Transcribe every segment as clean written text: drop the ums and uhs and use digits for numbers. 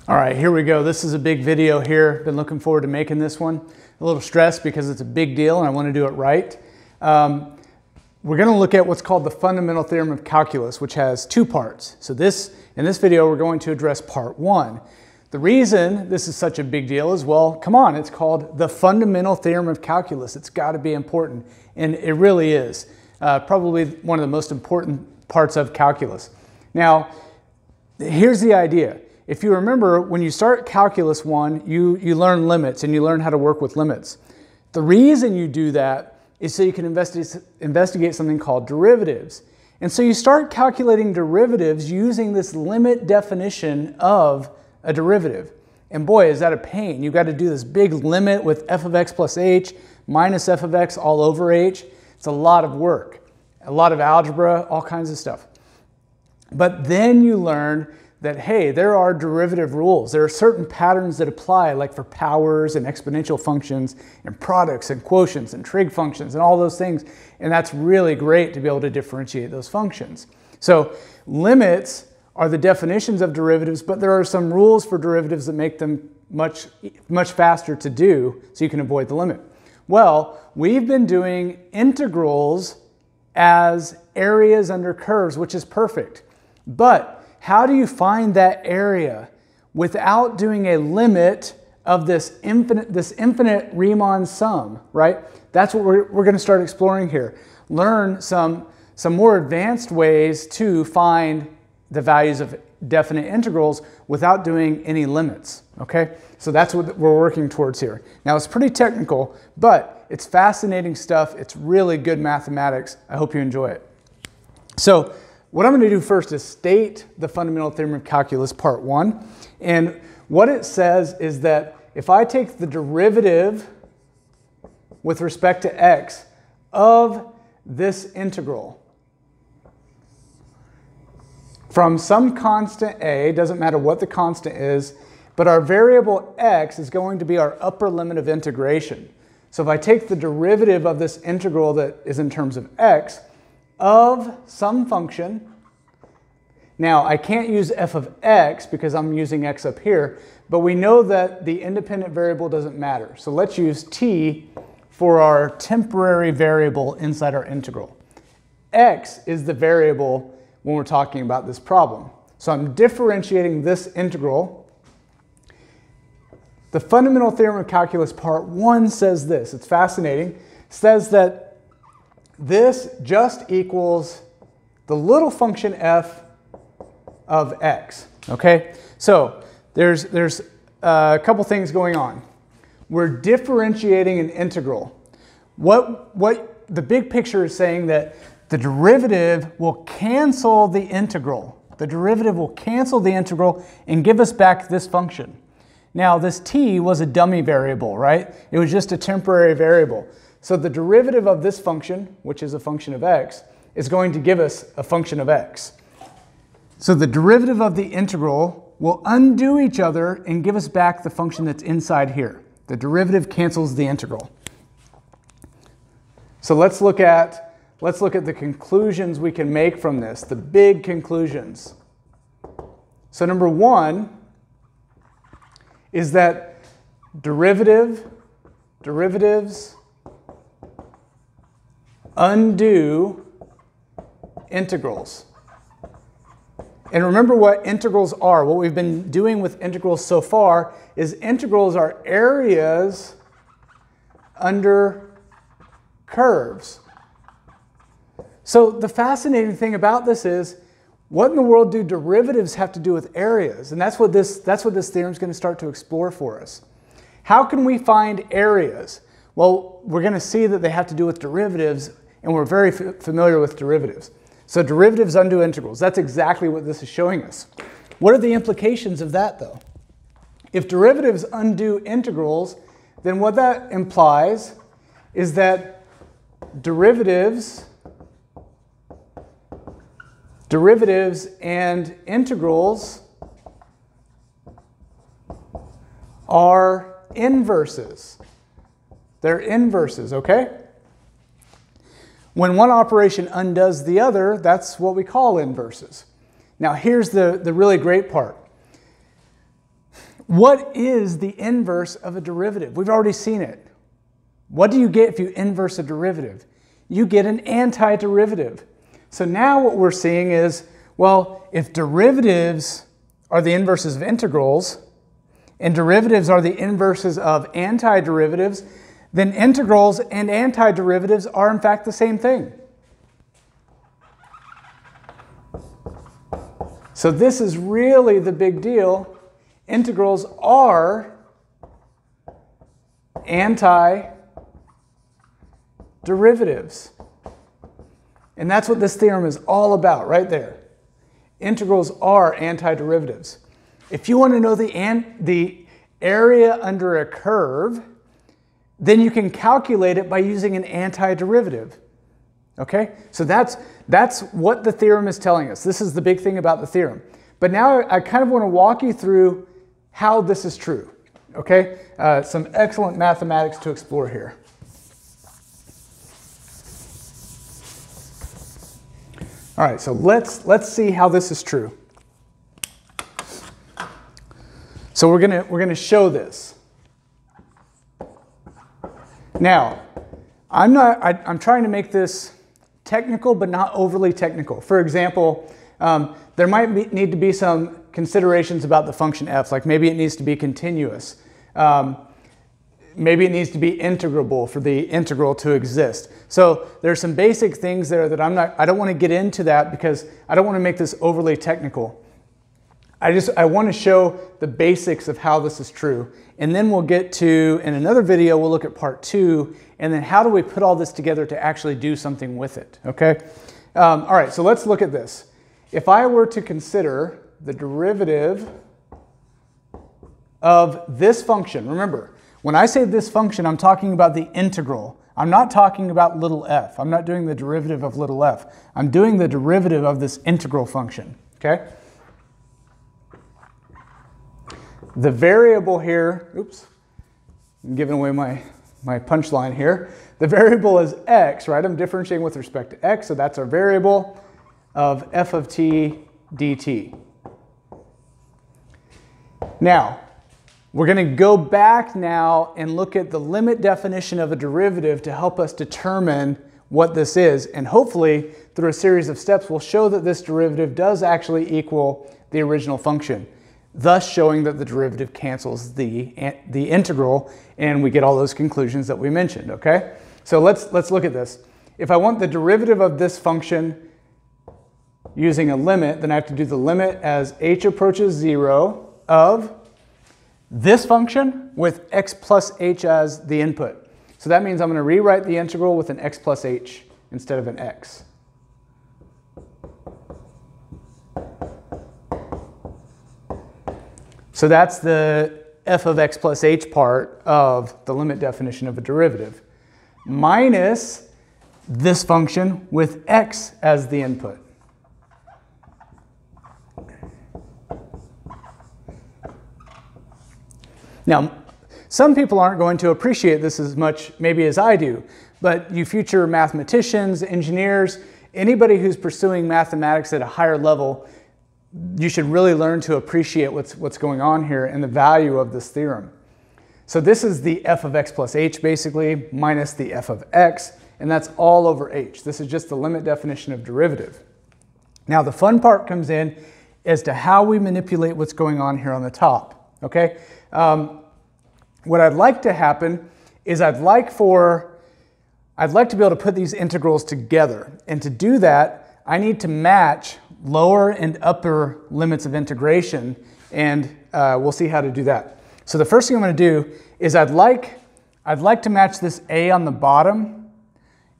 All right, here we go. This is a big video here. Been looking forward to making this one. A little stressed because it's a big deal and I want to do it right. We're going to look at what's called the fundamental theorem of calculus, which has two parts. So in this video, we're going to address part one. The reason this is such a big deal is, well, come on, it's called the fundamental theorem of calculus. It's got to be important, and it really is. Probably one of the most important parts of calculus. Now, here's the idea. If you remember, when you start Calculus 1, you learn limits and you learn how to work with limits. The reason you do that is so you can investigate something called derivatives. And so you start calculating derivatives using this limit definition of a derivative. And boy, is that a pain. You've got to do this big limit with f of x plus h minus f of x all over h. It's a lot of work, a lot of algebra, all kinds of stuff. But then you learn that, hey, there are derivative rules. There are certain patterns that apply, like for powers and exponential functions and products and quotients and trig functions and all those things. And that's really great to be able to differentiate those functions. So limits are the definitions of derivatives, but there are some rules for derivatives that make them much faster to do so you can avoid the limit. Well, we've been doing integrals as areas under curves, which is perfect. But how do you find that area without doing a limit of this infinite Riemann sum, right? That's what we're going to start exploring here. Learn some more advanced ways to find the values of definite integrals without doing any limits, okay? So that's what we're working towards here. Now, it's pretty technical, but it's fascinating stuff. It's really good mathematics. I hope you enjoy it. So what I'm going to do first is state the fundamental theorem of calculus, part one. And what it says is that if I take the derivative with respect to x of this integral from some constant a, doesn't matter what the constant is, but our variable x is going to be our upper limit of integration. So if I take the derivative of this integral that is in terms of x, of some function. Now, I can't use f of x because I'm using x up here, but we know that the independent variable doesn't matter. So let's use t for our temporary variable inside our integral. X is the variable when we're talking about this problem. So I'm differentiating this integral. The fundamental theorem of calculus part one says this. It's fascinating. It says that this just equals the little function f of x, okay? So there's a couple things going on. We're differentiating an integral. What the big picture is saying that the derivative will cancel the integral. The derivative will cancel the integral and give us back this function. Now, this t was a dummy variable, right? It was just a temporary variable. So the derivative of this function, which is a function of x, is going to give us a function of x. So the derivative of the integral will undo each other and give us back the function that's inside here. The derivative cancels the integral. So let's look at the conclusions we can make from this, the big conclusions. So number one is that derivatives undo integrals. And remember what integrals are. What we've been doing with integrals so far is integrals are areas under curves. So the fascinating thing about this is, what in the world do derivatives have to do with areas? And that's what this theorem is going to start to explore for us. How can we find areas? Well, we're going to see that they have to do with derivatives, and we're very familiar with derivatives. So derivatives undo integrals. That's exactly what this is showing us. What are the implications of that, though? If derivatives undo integrals, then what that implies is that derivatives and integrals are inverses. They're inverses, okay? When one operation undoes the other, that's what we call inverses. Now here's the really great part. What is the inverse of a derivative? We've already seen it. What do you get if you inverse a derivative? You get an antiderivative. So now what we're seeing is, well, if derivatives are the inverses of integrals, and derivatives are the inverses of antiderivatives, then integrals and antiderivatives are in fact the same thing. So this is really the big deal. Integrals are antiderivatives. And that's what this theorem is all about right there. Integrals are antiderivatives. If you want to know the area under a curve, then you can calculate it by using an antiderivative. Okay? So that's what the theorem is telling us. This is the big thing about the theorem. But now I kind of want to walk you through how this is true. Okay? Some excellent mathematics to explore here. All right, so let's see how this is true. So we're gonna show this. Now, I'm trying to make this technical, but not overly technical. For example, there might need to be some considerations about the function f, like maybe it needs to be continuous. Maybe it needs to be integrable for the integral to exist. So there's some basic things there that I don't want to get into that because I don't want to make this overly technical. I want to show the basics of how this is true. And then we'll get to, in another video, we'll look at part 2, and then how do we put all this together to actually do something with it, okay? All right, so let's look at this. If I were to consider the derivative of this function, remember, when I say this function, I'm talking about the integral. I'm not talking about little f. I'm not doing the derivative of little f. I'm doing the derivative of this integral function, okay? The variable here, oops, I'm giving away my punchline here. The variable is x, right? I'm differentiating with respect to x, so that's our variable of f of t dt. Now, we're going to go back now and look at the limit definition of a derivative to help us determine what this is. And hopefully, through a series of steps, we'll show that this derivative does actually equal the original function, thus showing that the derivative cancels the integral, and we get all those conclusions that we mentioned, okay? So let's look at this. If I want the derivative of this function using a limit, then I have to do the limit as h approaches 0 of this function with x plus h as the input. So that means I'm going to rewrite the integral with an x plus h instead of an x. So that's the f of x plus h part of the limit definition of a derivative, minus this function with x as the input. Now, some people aren't going to appreciate this as much maybe as I do, but you future mathematicians, engineers, anybody who's pursuing mathematics at a higher level, you should really learn to appreciate what's going on here and the value of this theorem. So this is the f of x plus h basically, minus the f of x, and that's all over h. This is just the limit definition of derivative. Now the fun part comes in as to how we manipulate what's going on here on the top, okay? What I'd like to happen is I'd like to be able to put these integrals together. And to do that, I need to match lower and upper limits of integration, and we'll see how to do that. So the first thing I'm going to do is I'd like to match this a on the bottom,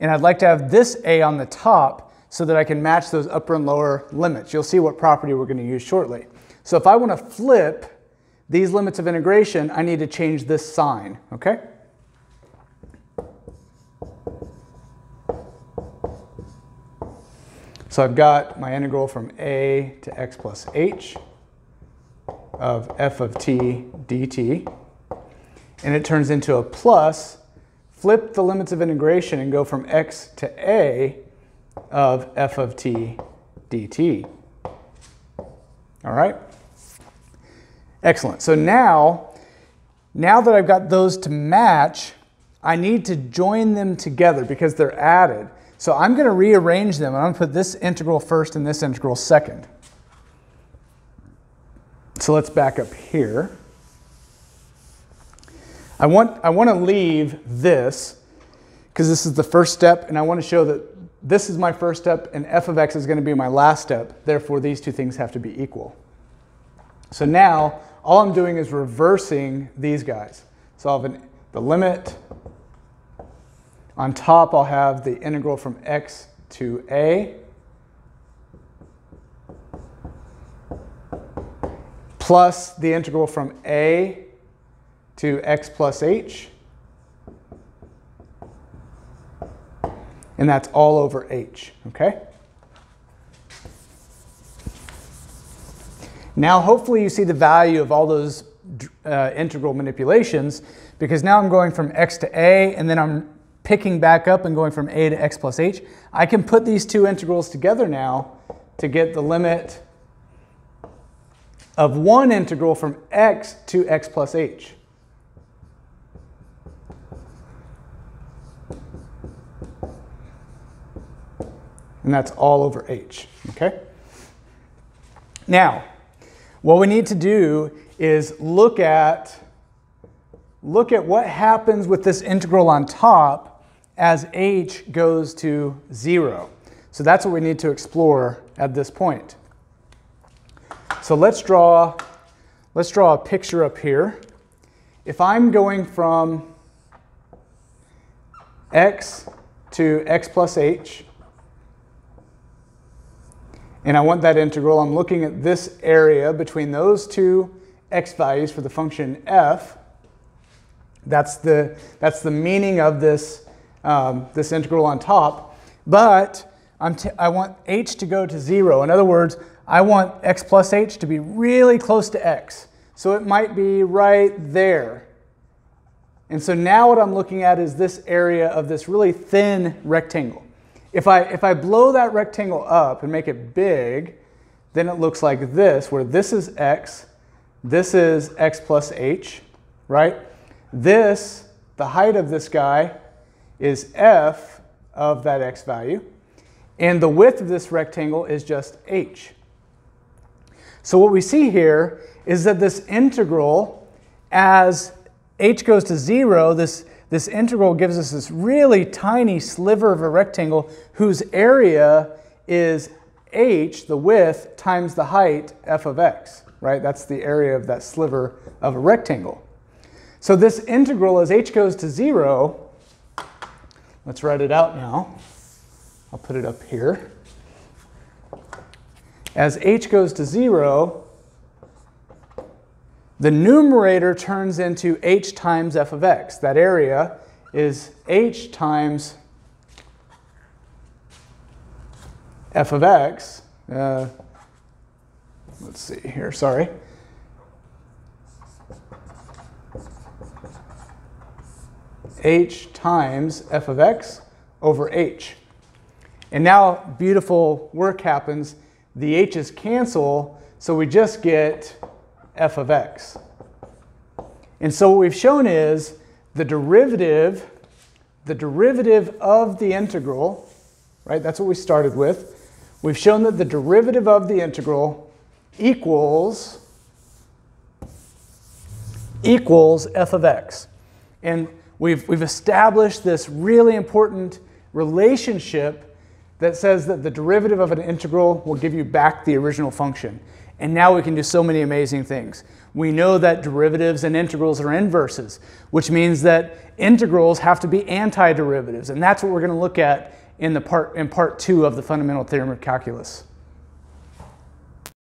and I'd like to have this a on the top so that I can match those upper and lower limits. You'll see what property we're going to use shortly. So if I want to flip these limits of integration, I need to change this sign, okay? So I've got my integral from a to x plus h of f of t dt, and it turns into a plus. Flip the limits of integration and go from x to a of f of t dt. All right? Excellent. So now that I've got those to match, I need to join them together because they're added. So I'm going to rearrange them. I'm going to put this integral first and this integral second. So let's back up here. I want to leave this because this is the first step, and I want to show that this is my first step and f of x is going to be my last step. Therefore, these two things have to be equal. So now, all I'm doing is reversing these guys. So I'll have the limit. On top, I'll have the integral from x to a plus the integral from a to x plus h. And that's all over h, okay? Now, hopefully you see the value of all those integral manipulations, because now I'm going from x to a, and then I'm picking back up and going from a to x plus h. I can put these two integrals together now to get the limit of one integral from x to x plus h. And that's all over h, okay? Now, what we need to do is look at what happens with this integral on top as h goes to 0. So that's what we need to explore at this point. So let's draw a picture up here. If I'm going from x to x plus h, and I want that integral, I'm looking at this area between those two x values for the function f. That's the meaning of this, this integral on top. But I want h to go to 0. In other words, I want x plus h to be really close to x. So it might be right there. And so now what I'm looking at is this area of this really thin rectangle. If I blow that rectangle up and make it big, then it looks like this, where this is x plus h, right? This, the height of this guy, is f of that x value, and the width of this rectangle is just h. So what we see here is that this integral, as h goes to 0, this integral gives us this really tiny sliver of a rectangle whose area is h, the width, times the height, f of x, right? That's the area of that sliver of a rectangle. So this integral, as h goes to 0, let's write it out now. I'll put it up here. As h goes to 0, the numerator turns into h times f of x. That area is h times f of x. Let's see here, sorry. H times f of x over h. And now beautiful work happens. The h's cancel, so we just get f of x. And so what we've shown is the derivative of the integral, right? That's what we started with. We've shown that the derivative of the integral equals f of x. And we've established this really important relationship that says that the derivative of an integral will give you back the original function. And now we can do so many amazing things. We know that derivatives and integrals are inverses, which means that integrals have to be antiderivatives. And that's what we're going to look at in part 2 of the fundamental theorem of calculus.